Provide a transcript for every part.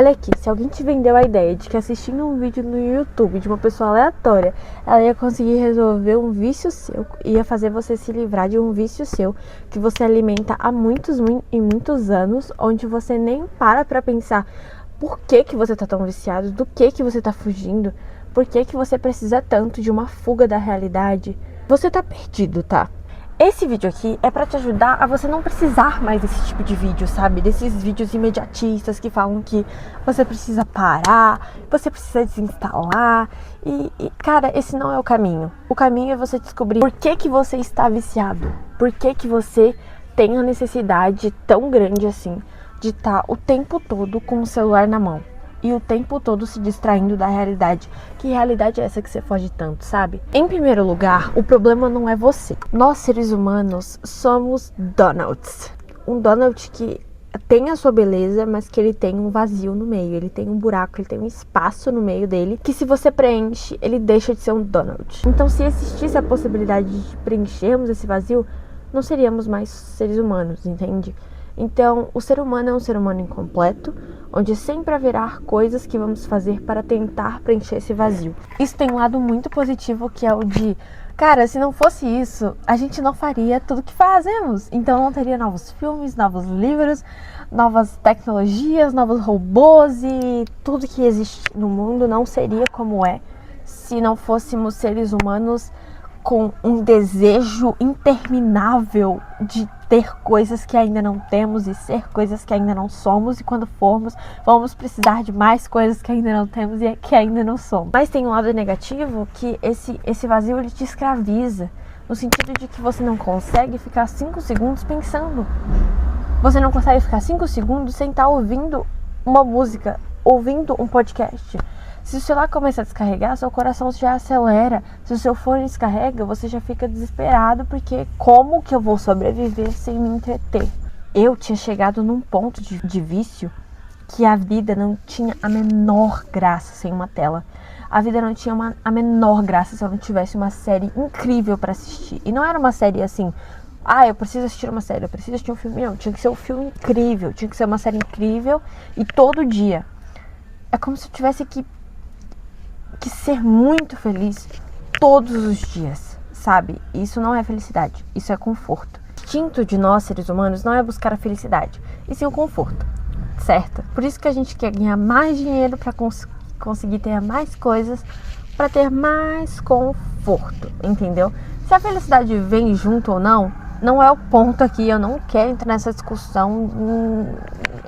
Olha aqui, se alguém te vendeu a ideia de que assistindo um vídeo no YouTube de uma pessoa aleatória, ela ia conseguir resolver um vício seu, ia fazer você se livrar de um vício seu, que você alimenta há muitos e muitos anos, onde você nem para pra pensar por que você tá tão viciado, do que você tá fugindo, por que você precisa tanto de uma fuga da realidade, você tá perdido, tá? Esse vídeo aqui é pra te ajudar a você não precisar mais desse tipo de vídeo, sabe? Desses vídeos imediatistas que falam que você precisa parar, você precisa desinstalar. Cara, esse não é o caminho. O caminho é você descobrir por que você está viciado. Por que você tem a necessidade tão grande assim de estar o tempo todo com o celular na mão. E o tempo todo se distraindo da realidade. Que realidade é essa que você foge tanto, sabe? Em primeiro lugar, o problema não é você. Nós, seres humanos, somos Donalds. Um Donald que tem a sua beleza, mas que ele tem um vazio no meio. Ele tem um buraco, ele tem um espaço no meio dele, que se você preenche, ele deixa de ser um Donald. Então, se existisse a possibilidade de preenchermos esse vazio, não seríamos mais seres humanos, entende? Então, o ser humano é um ser humano incompleto, onde sempre haverá coisas que vamos fazer para tentar preencher esse vazio. Isso tem um lado muito positivo, que é o de, cara, se não fosse isso, a gente não faria tudo que fazemos. Então não teria novos filmes, novos livros, novas tecnologias, novos robôs e tudo que existe no mundo não seria como é se não fôssemos seres humanos com um desejo interminável de ter coisas que ainda não temos e ser coisas que ainda não somos, e quando formos, vamos precisar de mais coisas que ainda não temos e que ainda não somos. Mas tem um lado negativo, que esse vazio ele te escraviza, no sentido de que você não consegue ficar 5 segundos pensando. Você não consegue ficar 5 segundos sem estar ouvindo uma música, ouvindo um podcast. Se o celular começa a descarregar, seu coração já acelera. Se o seu fone descarrega, você já fica desesperado, porque como que eu vou sobreviver sem me entreter? Eu tinha chegado num ponto de vício que a vida não tinha a menor graça sem uma tela. A vida não tinha a menor graça se eu não tivesse uma série incrível para assistir. E não era uma série assim, eu preciso assistir uma série, eu preciso assistir um filme. Não, tinha que ser um filme incrível, tinha que ser uma série incrível e todo dia. É como se eu tivesse que ser muito feliz todos os dias, sabe? Isso não é felicidade, isso é conforto. O instinto de nós, seres humanos, não é buscar a felicidade, e sim o conforto, certo? Por isso que a gente quer ganhar mais dinheiro para conseguir ter mais coisas, para ter mais conforto, entendeu? Se a felicidade vem junto ou não, não é o ponto aqui. Eu não quero entrar nessa discussão,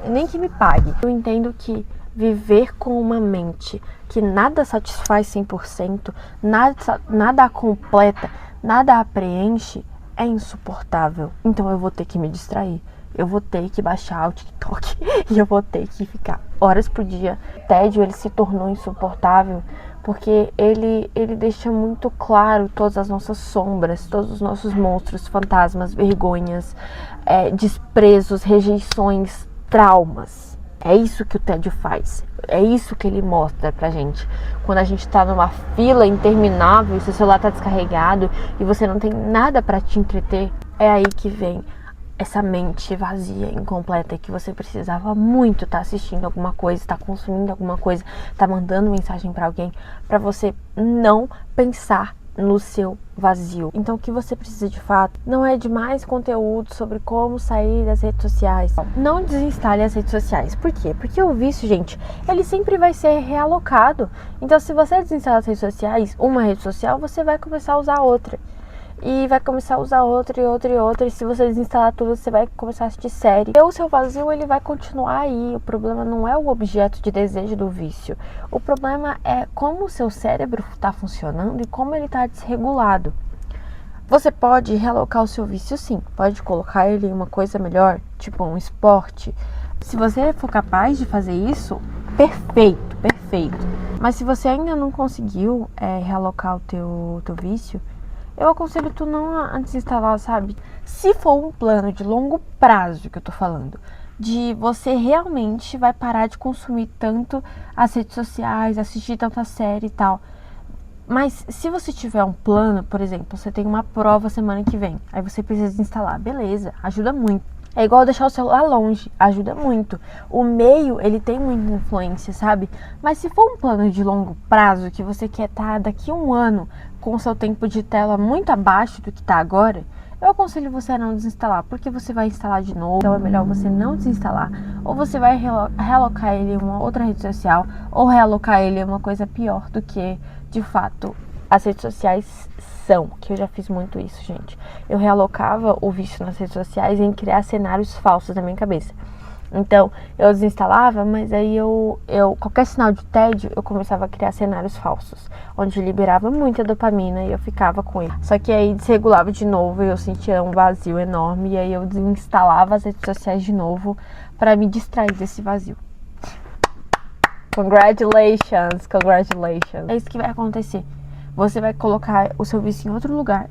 nem que me pague. Eu entendo que viver com uma mente que nada satisfaz 100%, nada a completa, nada a preenche, é insuportável. Então eu vou ter que me distrair. Eu vou ter que baixar o TikTok e eu vou ter que ficar horas por dia. O tédio, ele se tornou insuportável porque ele deixa muito claro todas as nossas sombras, todos os nossos monstros, fantasmas, vergonhas, desprezos, rejeições, traumas. É isso que o tédio faz. É isso que ele mostra pra gente. Quando a gente tá numa fila interminável, seu celular tá descarregado e você não tem nada pra te entreter, é aí que vem essa mente vazia, incompleta, que você precisava muito estar assistindo alguma coisa, estar consumindo alguma coisa, estar mandando mensagem pra alguém, pra você não pensar no seu vazio. Então o que você precisa de fato não é de mais conteúdo sobre como sair das redes sociais. Não desinstale as redes sociais. Por quê? Porque o vício, gente, ele sempre vai ser realocado. Então se você desinstalar as redes sociais, uma rede social, você vai começar a usar outra. E vai começar a usar outra e outra e outra. E se você desinstalar tudo, você vai começar a assistir série. E o seu vazio, ele vai continuar aí. O problema não é o objeto de desejo do vício. O problema é como o seu cérebro está funcionando e como ele está desregulado. Você pode realocar o seu vício, sim. Pode colocar ele em uma coisa melhor, tipo um esporte. Se você for capaz de fazer isso, perfeito, perfeito. Mas se você ainda não conseguiu realocar o teu vício, eu aconselho tu não a desinstalar, sabe? Se for um plano de longo prazo que eu tô falando, de você realmente vai parar de consumir tanto as redes sociais, assistir tanta série e tal. Mas se você tiver um plano, por exemplo, você tem uma prova semana que vem, aí você precisa desinstalar, beleza, ajuda muito. É igual deixar o celular longe, ajuda muito. O meio, ele tem muita influência, sabe? Mas se for um plano de longo prazo, que você quer estar daqui a um ano com o seu tempo de tela muito abaixo do que está agora, eu aconselho você a não desinstalar, porque você vai instalar de novo. Então é melhor você não desinstalar. Ou você vai realocar ele em uma outra rede social, ou realocar ele em uma coisa pior do que, de fato, as redes sociais são, que eu já fiz muito isso, gente. Eu realocava o vício nas redes sociais em criar cenários falsos na minha cabeça. Então, eu desinstalava, mas aí qualquer sinal de tédio, eu começava a criar cenários falsos, onde liberava muita dopamina e eu ficava com ele. Só que aí desregulava de novo e eu sentia um vazio enorme, e aí eu desinstalava as redes sociais de novo para me distrair desse vazio. Congratulations, congratulations. É isso que vai acontecer. Você vai colocar o seu vício em outro lugar.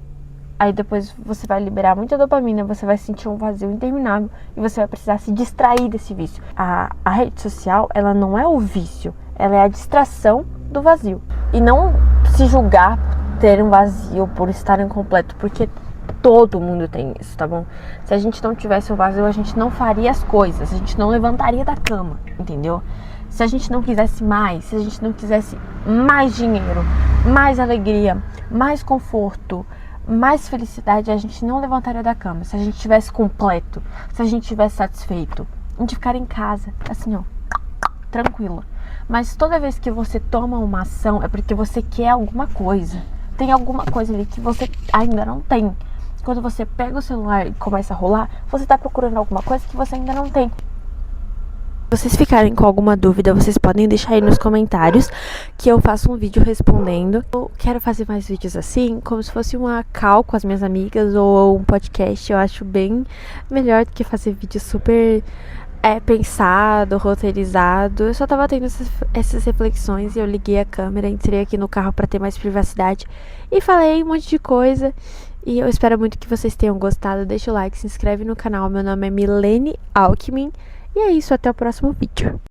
Aí depois você vai liberar muita dopamina, você vai sentir um vazio interminável e você vai precisar se distrair desse vício. A rede social, ela não é o vício, ela é a distração do vazio. E não se julgar por ter um vazio, por estar incompleto, porque todo mundo tem isso, tá bom? Se a gente não tivesse um vazio, a gente não faria as coisas, a gente não levantaria da cama, entendeu? Se a gente não quisesse mais, se a gente não quisesse mais dinheiro, mais alegria, mais conforto, mais felicidade, a gente não levantaria da cama. Se a gente estivesse completo, se a gente estivesse satisfeito, a gente ficaria em casa, assim, ó, tranquilo. Mas toda vez que você toma uma ação, é porque você quer alguma coisa. Tem alguma coisa ali que você ainda não tem. Quando você pega o celular e começa a rolar, você tá procurando alguma coisa que você ainda não tem. Se vocês ficarem com alguma dúvida, vocês podem deixar aí nos comentários, que eu faço um vídeo respondendo. Eu quero fazer mais vídeos assim, como se fosse uma call com as minhas amigas ou um podcast. Eu acho bem melhor do que fazer vídeo super pensado, roteirizado. Eu só tava tendo essas reflexões e eu liguei a câmera, entrei aqui no carro pra ter mais privacidade e falei um monte de coisa. E eu espero muito que vocês tenham gostado. Deixa o like, se inscreve no canal. Meu nome é Milene Alckmin. E é isso, até o próximo vídeo.